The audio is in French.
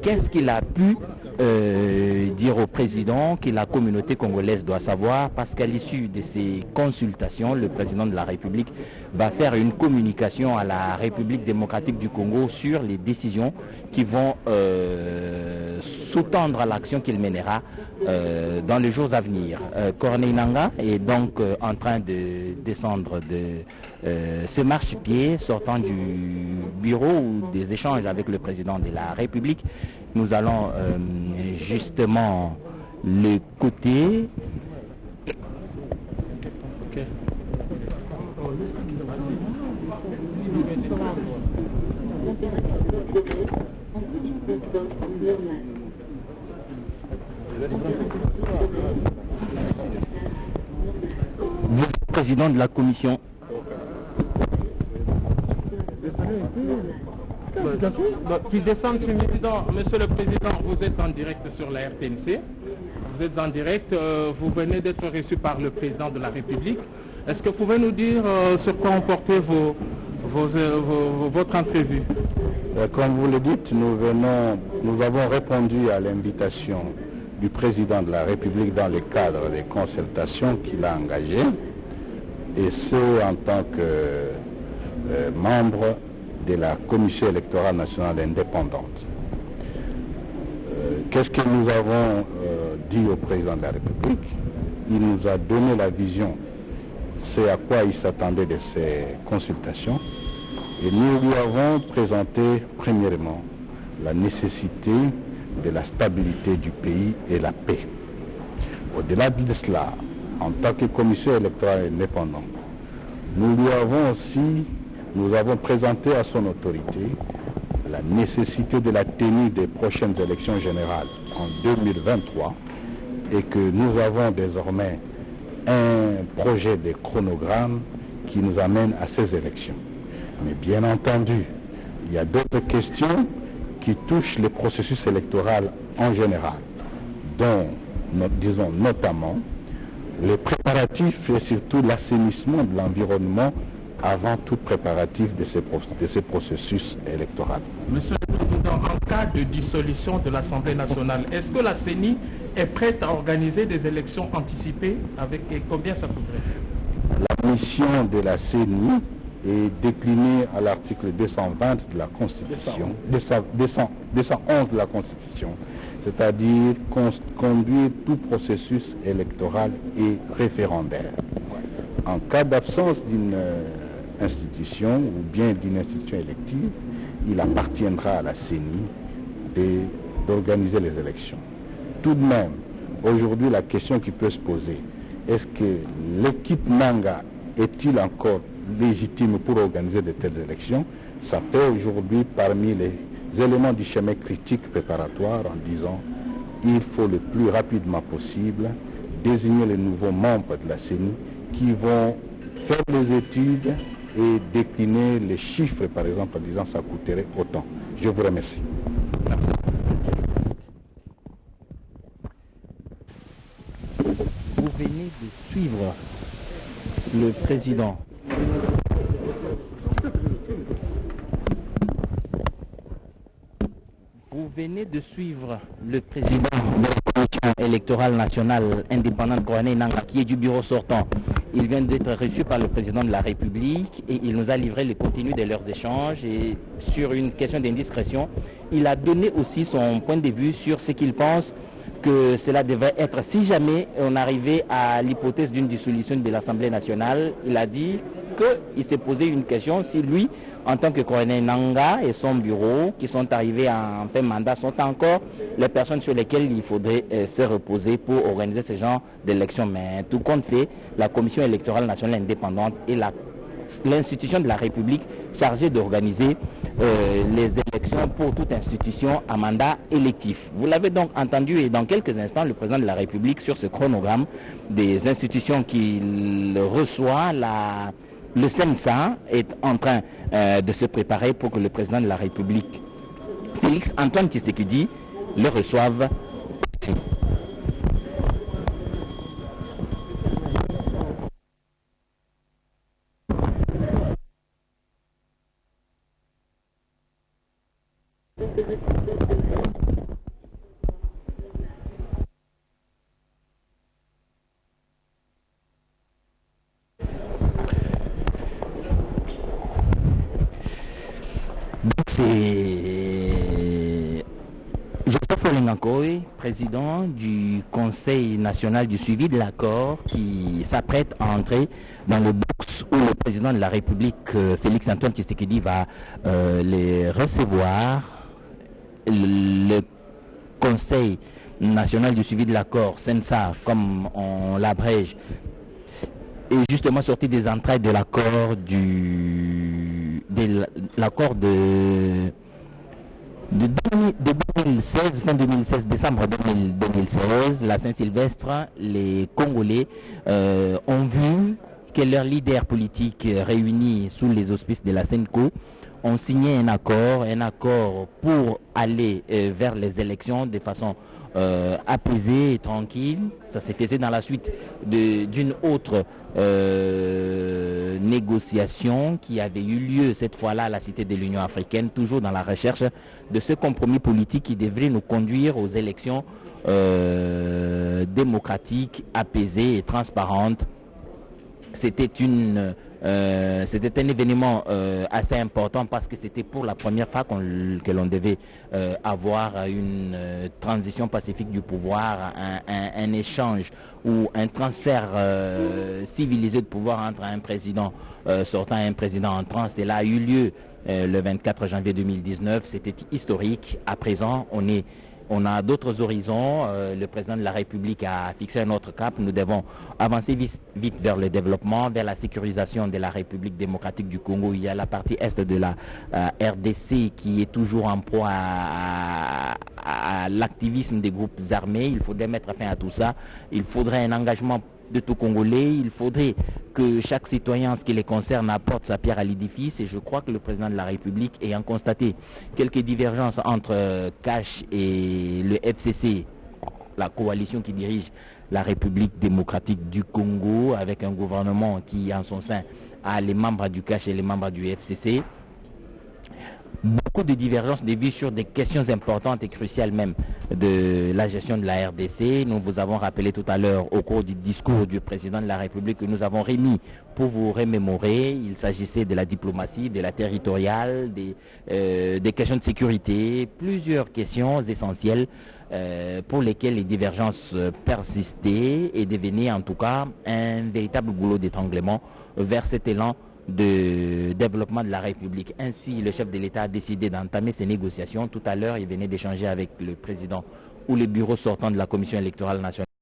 qu'est-ce qu'il a pu dire au président que la communauté congolaise doit savoir, parce qu'à l'issue de ces consultations, le président de la République va faire une communication à la République démocratique du Congo sur les décisions qui vont sous-tendre à l'action qu'il mènera dans les jours à venir. Corneille Nangaa est donc en train de descendre de ce marchepied sortant du bureau ou des échanges avec le président de la République. Nous allons justement l'écouter. Okay. Vous êtes président de la commission. Qu'il descende, Monsieur le Président, vous êtes en direct sur la RTNC. Vous êtes en direct, vous venez d'être reçu par le Président de la République. Est-ce que vous pouvez nous dire sur quoi ont porté votre entrevue? Comme vous le dites, nous avons répondu à l'invitation du Président de la République dans le cadre des consultations qu'il a engagées, et ce en tant que membre de la Commission électorale nationale indépendante. Qu'est-ce que nous avons dit au Président de la République? Il nous a donné la vision, c'est à quoi il s'attendait de ces consultations, et nous lui avons présenté premièrement la nécessité de la stabilité du pays et la paix. Au-delà de cela, en tant que commission électorale indépendante, nous avons présenté à son autorité la nécessité de la tenue des prochaines élections générales en 2023 et que nous avons désormais un projet de chronogramme qui nous amène à ces élections. Mais bien entendu, il y a d'autres questions qui touchent le processus électoral en général, dont, disons notamment, les préparatifs et surtout l'assainissement de l'environnement avant tout préparatif de ce processus électoral. Monsieur le Président, en cas de dissolution de l'Assemblée nationale, est-ce que la CENI est prête à organiser des élections anticipées et combien ça coûterait? La mission de la CENI est déclinée à l'article 220 de la Constitution, 211 de la Constitution, c'est-à-dire conduire tout processus électoral et référendaire. En cas d'absence d'une institution ou bien d'une institution élective, il appartiendra à la CENI d'organiser les élections. Tout de même, aujourd'hui, la question qui peut se poser, est-ce que l'équipe Nangaa est-il encore légitime pour organiser de telles élections? Ça fait aujourd'hui parmi les éléments du schéma critique préparatoire en disant il faut le plus rapidement possible désigner les nouveaux membres de la CENI qui vont faire les études et décliner les chiffres, par exemple, en disant ça coûterait autant. Je vous remercie. Merci. Vous venez de suivre le président. Vous venez de suivre le président de la Commission électorale nationale indépendante, Corneille Nangaa, qui est du bureau sortant. Il vient d'être reçu par le président de la République et il nous a livré le contenu de leurs échanges. Et sur une question d'indiscrétion, il a donné aussi son point de vue sur ce qu'il pense que cela devrait être. Si jamais on arrivait à l'hypothèse d'une dissolution de l'Assemblée nationale, il a dit qu'il s'est posé une question si lui, en tant que Corneille Nangaa et son bureau, qui sont arrivés en fin de mandat, sont encore les personnes sur lesquelles il faudrait se reposer pour organiser ce genre d'élections. Mais tout compte fait, la Commission électorale nationale indépendante et l'institution de la République chargée d'organiser les élections pour toute institution à mandat électif. Vous l'avez donc entendu, et dans quelques instants, le président de la République sur ce chronogramme des institutions qu'il reçoit, le CENSA est en train de se préparer pour que le président de la République, Félix Antoine Tshisekedi, le reçoive ici. Folengakoy, président du Conseil national du suivi de l'accord, qui s'apprête à entrer dans le box où le président de la République, Félix-Antoine Tshisekedi, va les recevoir. Le Conseil national du suivi de l'accord, CENSA, comme on l'abrège, est justement sorti des entrailles de l'accord de 2016, fin 2016, décembre 2016, la Saint-Sylvestre. Les Congolais ont vu que leurs leaders politiques réunis sous les auspices de la CENCO ont signé un accord pour aller vers les élections de façon apaisée et tranquille. Ça s'est fait dans la suite d'une autre négociation qui avait eu lieu cette fois-là à la Cité de l'Union africaine, toujours dans la recherche de ce compromis politique qui devrait nous conduire aux élections démocratiques, apaisées et transparentes. C'était un événement assez important parce que c'était pour la première fois que l'on devait avoir une transition pacifique du pouvoir, un échange ou un transfert civilisé de pouvoir entre un président sortant et un président entrant. Cela a eu lieu le 24 janvier 2019. C'était historique. À présent, on a d'autres horizons. Le président de la République a fixé un autre cap. Nous devons avancer vite vers le développement, vers la sécurisation de la République démocratique du Congo. Il y a la partie est de la RDC qui est toujours en proie à l'activisme des groupes armés. Il faudrait mettre fin à tout ça. Il faudrait un engagement de tout Congolais. Il faudrait que chaque citoyen, en ce qui les concerne, apporte sa pierre à l'édifice. Et je crois que le président de la République, ayant constaté quelques divergences entre CACH et le FCC, la coalition qui dirige la République démocratique du Congo, avec un gouvernement qui, en son sein, a les membres du CACH et les membres du FCC, beaucoup de divergences de vues sur des questions importantes et cruciales même de la gestion de la RDC. Nous vous avons rappelé tout à l'heure au cours du discours du président de la République que nous avons remis pour vous remémorer. Il s'agissait de la diplomatie, de la territoriale, des questions de sécurité, plusieurs questions essentielles pour lesquelles les divergences persistaient et devenaient en tout cas un véritable goulot d'étranglement vers cet élan de développement de la République. Ainsi, le chef de l'État a décidé d'entamer ces négociations. Tout à l'heure, il venait d'échanger avec le président ou le bureau sortant de la Commission électorale nationale.